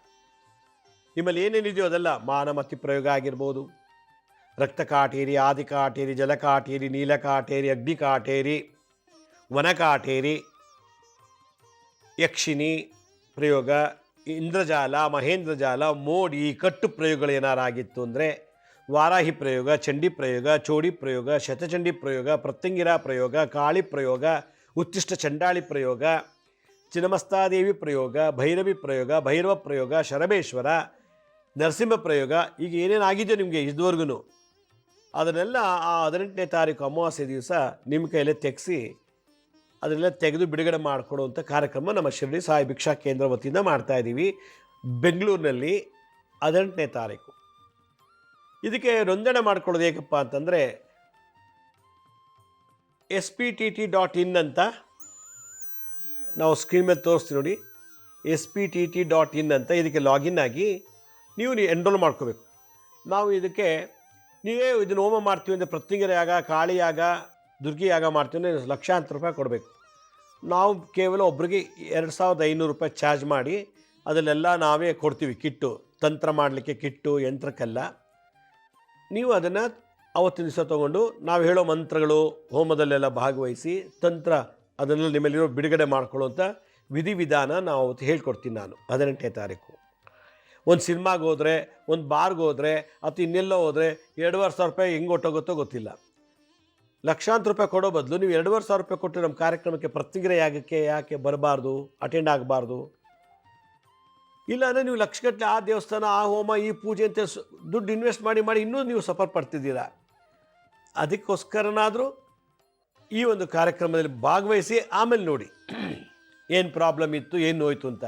ನಿಮ್ಮಲ್ಲಿ ಏನೇನಿದೆಯೋ ಅದೆಲ್ಲ ಮಾನಮತಿ ಪ್ರಯೋಗ ಆಗಿರ್ಬೋದು, ರಕ್ತ ಕಾಟೇರಿ, ಆದಿ ಕಾಟೇರಿ, ಜಲಕಾಟೇರಿ, ನೀಲಕಾಟೇರಿ, ಅಗ್ನಿ ಕಾಟೇರಿ, ವನಕಾಟೇರಿ, ಯಕ್ಷಿಣಿ ಪ್ರಯೋಗ, ಇಂದ್ರಜಾಲ, ಮಹೇಂದ್ರಜಾಲ, ಮೋಡಿ, ಕಟ್ಟು ಪ್ರಯೋಗಗಳು ಏನಾರಾಗಿತ್ತು ಅಂದರೆ ವಾರಾಹಿ ಪ್ರಯೋಗ, ಚಂಡಿ ಪ್ರಯೋಗ, ಚೋಡಿ ಪ್ರಯೋಗ, ಶತಚಂಡಿ ಪ್ರಯೋಗ, ಪ್ರತ್ಯಂಗಿರ ಪ್ರಯೋಗ, ಕಾಳಿ ಪ್ರಯೋಗ, ಉತ್ತಿಷ್ಟ ಚಂಡಾಳಿ ಪ್ರಯೋಗ, ಚಿನ್ನಮಸ್ತಾದೇವಿ ಪ್ರಯೋಗ, ಭೈರವಿ ಪ್ರಯೋಗ, ಭೈರವ ಪ್ರಯೋಗ, ಶರಬೇಶ್ವರ, ನರಸಿಂಹ ಪ್ರಯೋಗ, ಈಗ ಏನೇನಾಗಿದೆಯೋ ನಿಮಗೆ ಇದುವರೆಗೂ ಅದನ್ನೆಲ್ಲ ಆ 18ನೇ ತಾರೀಕು ಅಮಾವಾಸ್ಯೆ ದಿವಸ ನಿಮ್ಮ ಕೈಯಲ್ಲೇ ತೆಗೆಸಿ ಅದನ್ನೆಲ್ಲ ತೆಗೆದು ಬಿಡುಗಡೆ ಮಾಡಿಕೊಡುವಂಥ ಕಾರ್ಯಕ್ರಮ ನಮ್ಮ ಶಿರಡಿ ಸಾಯಿ ಭಿಕ್ಷಾ ಕೇಂದ್ರ ವತಿಯಿಂದ ಮಾಡ್ತಾಯಿದ್ದೀವಿ ಬೆಂಗಳೂರಿನಲ್ಲಿ 18ನೇ ತಾರೀಕು. ಇದಕ್ಕೆ ನೋಂದಣಿ ಮಾಡ್ಕೊಳ್ಳೋದು ಹೇಗಪ್ಪ ಅಂತಂದರೆ SPTT.in ಅಂತ ನಾವು ಸ್ಕ್ರೀನ್ ಮೇಲೆ ತೋರಿಸ್ತೀವಿ ನೋಡಿ, SPTT.in ಅಂತ ಇದಕ್ಕೆ ಲಾಗಿನ್ ಆಗಿ ನೀವು ಎನ್ರೋಲ್ ಮಾಡ್ಕೋಬೇಕು. ನಾವು ಇದಕ್ಕೆ ನೀವೇ ಇದನ್ನು ಹೋಮ ಮಾಡ್ತೀವಿ ಅಂದರೆ ಪ್ರತ್ಯಂಗಿರ ಯಾಗ, ಕಾಳಿ ಯಾಗ, ದುರ್ಗಿ ಯಾಗ ಮಾಡ್ತೀವಿ ಅಂದರೆ ಲಕ್ಷಾಂತರ ರೂಪಾಯಿ ಕೊಡಬೇಕು. ನಾವು ಕೇವಲ ಒಬ್ರಿಗೆ 2500 ರೂಪಾಯಿ ಚಾರ್ಜ್ ಮಾಡಿ ಅದನ್ನೆಲ್ಲ ನಾವೇ ಕೊಡ್ತೀವಿ. ಕಿಟ್ಟು, ತಂತ್ರ ಮಾಡಲಿಕ್ಕೆ ಕಿಟ್ಟು, ಯಂತ್ರಕ್ಕೆಲ್ಲ. ನೀವು ಅದನ್ನು ಅವತ್ತಿನ ದಿವಸ ತೊಗೊಂಡು ನಾವು ಹೇಳೋ ಮಂತ್ರಗಳು ಹೋಮದಲ್ಲೆಲ್ಲ ಭಾಗವಹಿಸಿ ತಂತ್ರ ಅದನ್ನು ನಿಮ್ಮಲ್ಲಿರೋ ಬಿಡುಗಡೆ ಮಾಡ್ಕೊಳ್ಳೋಂಥ ವಿಧಿವಿಧಾನ ನಾವು ಅವತ್ತು ಹೇಳ್ಕೊಡ್ತೀನಿ ನಾನು 18ನೇ ತಾರೀಕು. ಒಂದು ಸಿನಿಮಾಗೆ ಹೋದರೆ, ಒಂದು ಬಾರ್ಗೆ ಹೋದರೆ, ಅಥವಾ ಇನ್ನೆಲ್ಲೋ ಹೋದರೆ 2500 ರೂಪಾಯಿ ಹೆಂಗೆ ಹೊಟ್ಟೋಗುತ್ತೋ ಗೊತ್ತಿಲ್ಲ. ಲಕ್ಷಾಂತರ ರೂಪಾಯಿ ಕೊಡೋ ಬದಲು ನೀವು 2500 ರೂಪಾಯಿ ಕೊಟ್ಟು ನಮ್ಮ ಕಾರ್ಯಕ್ರಮಕ್ಕೆ ಪ್ರತ್ಯಂಗಿರ ಯಾಗಕ್ಕೆ ಯಾಕೆ ಬರಬಾರ್ದು, ಅಟೆಂಡ್ ಆಗಬಾರ್ದು? ಇಲ್ಲ ಅಂದರೆ ನೀವು ಲಕ್ಷಗಟ್ಟಲೆ ಆ ದೇವಸ್ಥಾನ, ಆ ಹೋಮ, ಈ ಪೂಜೆ ಅಂತ ದುಡ್ಡು ಇನ್ವೆಸ್ಟ್ ಮಾಡಿ ಇನ್ನೂ ನೀವು ಸಫರ್ ಪಡ್ತಿದ್ದೀರಾ. ಅದಕ್ಕೋಸ್ಕರನಾದರೂ ಈ ಒಂದು ಕಾರ್ಯಕ್ರಮದಲ್ಲಿ ಭಾಗವಹಿಸಿ ಆಮೇಲೆ ನೋಡಿ ಏನು ಪ್ರಾಬ್ಲಮ್ ಇತ್ತು, ಏನು ಹೋಯ್ತು ಅಂತ.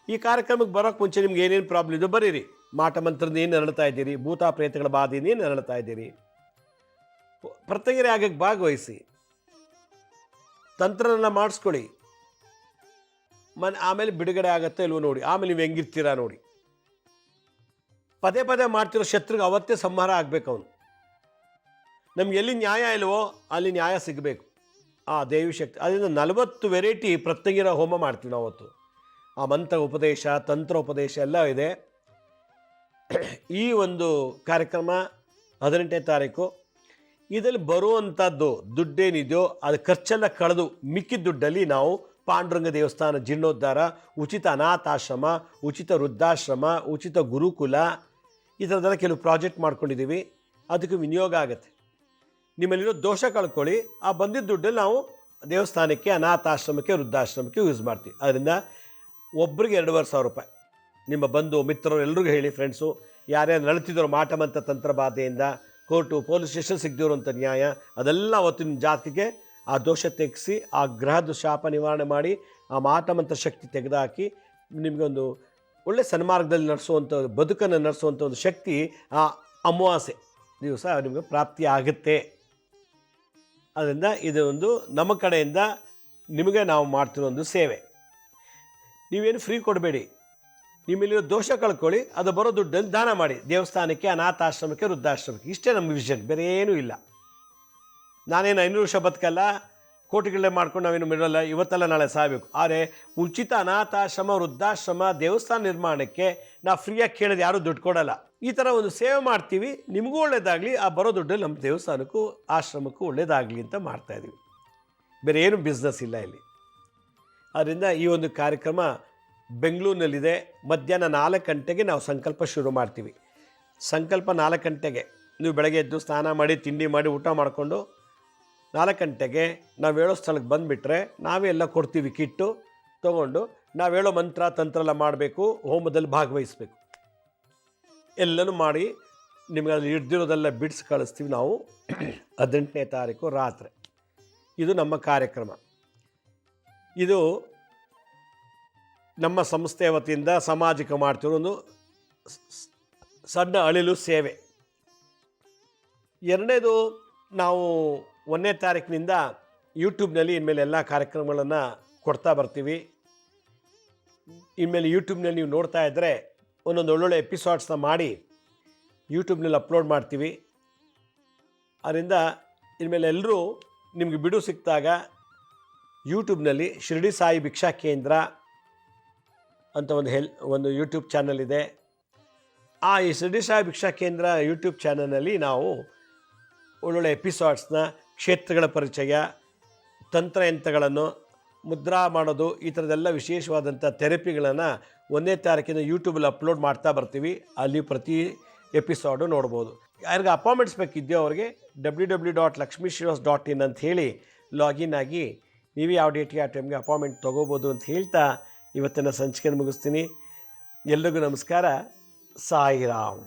ಈ ಕಾರ್ಯಕ್ರಮಕ್ಕೆ ಬರೋಕ್ಕೆ ಮುಂಚೆ ನಿಮ್ಗೆ ಏನೇನು ಪ್ರಾಬ್ಲಮ್ ಇದೋ ಬರೀರಿ. ಮಾಟ ಮಂತ್ರದ ಏನು ನರಳ್ತಾ ಇದ್ದೀರಿ, ಭೂತ ಪ್ರೇತಗಳ ಬಾಧೆಯಿಂದ ಏನು ನರಳ್ತಾ ಇದ್ದೀರಿ, ಪ್ರತ್ಯಂಗಿರ ಯಾಗಕ್ಕೆ ಭಾಗವಹಿಸಿ ತಂತ್ರನ ಮಾಡಿಸ್ಕೊಳ್ಳಿ. ಆಮೇಲೆ ಬಿಡುಗಡೆ ಆಗುತ್ತೋ ಇಲ್ವೋ ನೋಡಿ, ಆಮೇಲೆ ನೀವು ಹೆಂಗಿರ್ತೀರಾ ನೋಡಿ. ಪದೇ ಪದೇ ಮಾಡ್ತಿರೋ ಶತ್ರುಗೆ ಅವತ್ತೇ ಸಂಹಾರ ಆಗಬೇಕು. ಅವನು ನಮ್ಗೆ ಎಲ್ಲಿ ನ್ಯಾಯ ಇಲ್ವೋ ಅಲ್ಲಿ ನ್ಯಾಯ ಸಿಗಬೇಕು. ಆ ದೇವಿ ಶಕ್ತಿ. ಅದರಿಂದ 40 ವೆರೈಟಿ ಪ್ರತ್ಯಂಗಿರ ಹೋಮ ಮಾಡ್ತೀವಿ ನಾವು ಅವತ್ತು. ಆ ಮಂತ್ರ ಉಪದೇಶ, ತಂತ್ರ ಉಪದೇಶ ಎಲ್ಲ ಇದೆ. ಈ ಒಂದು ಕಾರ್ಯಕ್ರಮ 18ನೇ ತಾರೀಕು. ಇದರಲ್ಲಿ ಬರುವಂಥದ್ದು ದುಡ್ಡೇನಿದೆಯೋ ಅದು ಖರ್ಚೆಲ್ಲ ಕಳೆದು ಮಿಕ್ಕಿದ ದುಡ್ಡಲ್ಲಿ ನಾವು ಪಾಂಡುರಂಗ ದೇವಸ್ಥಾನ ಜೀರ್ಣೋದ್ಧಾರ, ಉಚಿತ ಅನಾಥಾಶ್ರಮ, ಉಚಿತ ವೃದ್ಧಾಶ್ರಮ, ಉಚಿತ ಗುರುಕುಲ, ಈ ಥರದ್ದೆಲ್ಲ ಕೆಲವು ಪ್ರಾಜೆಕ್ಟ್ ಮಾಡ್ಕೊಂಡಿದ್ದೀವಿ. ಅದಕ್ಕೆ ವಿನಿಯೋಗ ಆಗುತ್ತೆ. ನಿಮ್ಮಲ್ಲಿರೋ ದೋಷ ಕಳ್ಕೊಳ್ಳಿ. ಆ ಬಂದಿದ್ದ ದುಡ್ಡಲ್ಲಿ ನಾವು ದೇವಸ್ಥಾನಕ್ಕೆ, ಅನಾಥಾಶ್ರಮಕ್ಕೆ, ವೃದ್ಧಾಶ್ರಮಕ್ಕೆ ಯೂಸ್ ಮಾಡ್ತೀವಿ. ಅದರಿಂದ ಒಬ್ಬರಿಗೆ 2500 ರೂಪಾಯಿ ನಿಮ್ಮ ಬಂಧು ಮಿತ್ರರು ಎಲ್ರಿಗೂ ಹೇಳಿ. ಫ್ರೆಂಡ್ಸು ಯಾರ್ಯಾರು ನಳತಿದ್ರು ಮಾಟಮಂತ ತಂತ್ರ ಬಾಧೆಯಿಂದ, ಕೋರ್ಟು ಪೊಲೀಸ್ ಸ್ಟೇಷನ್ ಸಿಗದಿರುವಂಥ ನ್ಯಾಯ, ಅದೆಲ್ಲ ಅವತ್ತಿನ ಜಾತಿಗೆ ಆ ದೋಷ ತೆಗೆಸಿ ಆ ಗ್ರಹದ ಶಾಪ ನಿವಾರಣೆ ಮಾಡಿ ಆ ಮಾಟಮಂತ್ರ ಶಕ್ತಿ ತೆಗೆದುಹಾಕಿ ನಿಮಗೊಂದು ಒಳ್ಳೆ ಸನ್ಮಾರ್ಗದಲ್ಲಿ ನಡೆಸುವಂಥ ಬದುಕನ್ನು ನಡೆಸುವಂಥ ಒಂದು ಶಕ್ತಿ ಆ ಅಮಾವಾಸ್ಯೆ ದಿವಸ ನಿಮಗೆ ಪ್ರಾಪ್ತಿ ಆಗುತ್ತೆ. ಅದರಿಂದ ಇದು ಒಂದು ನಮ್ಮ ಕಡೆಯಿಂದ ನಿಮಗೆ ನಾವು ಮಾಡ್ತಿರೋ ಒಂದು ಸೇವೆ. ನೀವೇನು ಫ್ರೀ ಕೊಡಬೇಡಿ. ನಿಮ್ಮಲ್ಲಿರೋ ದೋಷ ಕಳ್ಕೊಳ್ಳಿ, ಅದು ಬರೋ ದುಡ್ಡನ್ನು ದಾನ ಮಾಡಿ ದೇವಸ್ಥಾನಕ್ಕೆ, ಅನಾಥಾಶ್ರಮಕ್ಕೆ, ವೃದ್ಧಾಶ್ರಮಕ್ಕೆ. ಇಷ್ಟೇ ನಮ್ಮ ವಿಷನ್, ಬೇರೆ ಏನೂ ಇಲ್ಲ. ನಾನೇನು 500 ವರ್ಷ ಬದುಕಲ್ಲ, ಕೋಟಿಗಳೇ ಮಾಡ್ಕೊಂಡು ನಾವೇನು ಮಿಡಲ್ಲ, ಇವತ್ತೆಲ್ಲ ನಾಳೆ ಸಾಯಬೇಕು. ಆದರೆ ಉಚಿತ ಅನಾಥಾಶ್ರಮ, ವೃದ್ಧಾಶ್ರಮ, ದೇವಸ್ಥಾನ ನಿರ್ಮಾಣಕ್ಕೆ ನಾವು ಫ್ರೀಯಾಗಿ ಕೇಳೋದು ಯಾರೂ ದುಡ್ಡು ಕೊಡೋಲ್ಲ. ಈ ಥರ ಒಂದು ಸೇವೆ ಮಾಡ್ತೀವಿ, ನಿಮಗೂ ಒಳ್ಳೇದಾಗಲಿ, ಆ ಬರೋ ದುಡ್ಡಲ್ಲಿ ನಮ್ಮ ದೇವಸ್ಥಾನಕ್ಕೂ ಆಶ್ರಮಕ್ಕೂ ಒಳ್ಳೇದಾಗಲಿ ಅಂತ ಮಾಡ್ತಾಯಿದ್ದೀವಿ. ಬೇರೆ ಏನು ಬಿಸ್ನೆಸ್ ಇಲ್ಲ ಇಲ್ಲಿ. ಆದ್ದರಿಂದ ಈ ಒಂದು ಕಾರ್ಯಕ್ರಮ ಬೆಂಗಳೂರಿನಲ್ಲಿದೆ. ಮಧ್ಯಾಹ್ನ 4 ಗಂಟೆಗೆ ನಾವು ಸಂಕಲ್ಪ ಶುರು ಮಾಡ್ತೀವಿ. ಸಂಕಲ್ಪ 4 ಗಂಟೆಗೆ ನೀವು ಬೆಳಗ್ಗೆ ಎದ್ದು ಸ್ನಾನ ಮಾಡಿ, ತಿಂಡಿ ಮಾಡಿ, ಊಟ ಮಾಡಿಕೊಂಡು 4 ಗಂಟೆಗೆ ನಾವು ಹೇಳೋ ಸ್ಥಳಕ್ಕೆ ಬಂದುಬಿಟ್ರೆ ನಾವೇ ಎಲ್ಲ ಕೊಡ್ತೀವಿ. ಕಿಟ್ಟು ತೊಗೊಂಡು ನಾವು ಹೇಳೋ ಮಂತ್ರ ತಂತ್ರ ಎಲ್ಲ ಮಾಡಬೇಕು, ಹೋಮದಲ್ಲಿ ಭಾಗವಹಿಸಬೇಕು. ಎಲ್ಲನೂ ಮಾಡಿ ನಿಮಗೆ ಅಲ್ಲಿ ಹಿಡ್ದಿರೋದೆಲ್ಲ ಬಿಡ್ಸ್ ಕಳಿಸ್ತೀವಿ ನಾವು 18ನೇ ತಾರೀಕು ರಾತ್ರಿ. ಇದು ನಮ್ಮ ಕಾರ್ಯಕ್ರಮ. ಇದು ನಮ್ಮ ಸಂಸ್ಥೆಯ ವತಿಯಿಂದ ಸಮಾಜಕ್ಕೆ ಮಾಡ್ತಿರೋ ಒಂದು ಸಣ್ಣ ಅಳಿಲು ಸೇವೆ. ಎರಡನೇದು, ನಾವು 1ನೇ ತಾರೀಕಿನಿಂದ ಯೂಟ್ಯೂಬ್ನಲ್ಲಿ ಇನ್ಮೇಲೆ ಎಲ್ಲ ಕಾರ್ಯಕ್ರಮಗಳನ್ನು ಕೊಡ್ತಾ ಬರ್ತೀವಿ. ಇನ್ಮೇಲೆ ಯೂಟ್ಯೂಬ್ನಲ್ಲಿ ನೀವು ನೋಡ್ತಾ ಇದ್ದರೆ ಒಂದೊಂದು ಒಳ್ಳೊಳ್ಳೆ ಎಪಿಸೋಡ್ಸ್ನ ಮಾಡಿ ಯೂಟ್ಯೂಬ್ನಲ್ಲಿ ಅಪ್ಲೋಡ್ ಮಾಡ್ತೀವಿ. ಅದರಿಂದ ಇನ್ಮೇಲೆ ಎಲ್ಲರೂ ನಿಮಗೆ ಬಿಡು ಸಿಕ್ಕಿದಾಗ ಯೂಟ್ಯೂಬ್ನಲ್ಲಿ ಶಿರಡಿ ಸಾಯಿ ಭಿಕ್ಷಾ ಕೇಂದ್ರ ಅಂತ ಒಂದು ಯೂಟ್ಯೂಬ್ ಚಾನಲ್ ಇದೆ. ಈ ಶಿರಡಿ ಸಾಯಿ ಭಿಕ್ಷಾ ಕೇಂದ್ರ ಯೂಟ್ಯೂಬ್ ಚಾನಲ್ನಲ್ಲಿ ನಾವು ಒಳ್ಳೊಳ್ಳೆ ಎಪಿಸೋಡ್ಸ್ನ, ಕ್ಷೇತ್ರಗಳ ಪರಿಚಯ, ತಂತ್ರಯಂತ್ರಗಳನ್ನು ಮುದ್ರಾ ಮಾಡೋದು, ಈ ಥರದ್ದೆಲ್ಲ ವಿಶೇಷವಾದಂಥ ಥೆರಪಿಗಳನ್ನು 1ನೇ ತಾರೀಕಿನ ಯೂಟ್ಯೂಬಲ್ಲಿ ಅಪ್ಲೋಡ್ ಮಾಡ್ತಾ ಬರ್ತೀವಿ. ಅಲ್ಲಿ ಪ್ರತಿ ಎಪಿಸೋಡು ನೋಡ್ಬೋದು. ಯಾರಿಗೆ ಅಪಾಯಿಂಟ್ಮೆಂಟ್ಸ್ ಬೇಕಿದೆಯೋ ಅವ್ರಿಗೆ www.lakshmishrivas.in ಅಂತ ಹೇಳಿ ಲಾಗಿನ್ ಆಗಿ ನೀವು ಯಾವ ಡೇಟ್ಗೆ ಆ ಟೈಮ್ಗೆ ಅಪಾಯಿಂಟ್ಮೆಂಟ್ ತೊಗೋಬೋದು ಅಂತ ಹೇಳ್ತಾ ಇವತ್ತಿನ ಸಂಚಿಕೆಯನ್ನು ಮುಗಿಸ್ತೀನಿ. ಎಲ್ರಿಗೂ ನಮಸ್ಕಾರ. ಸಾಯಿರಾಮ್.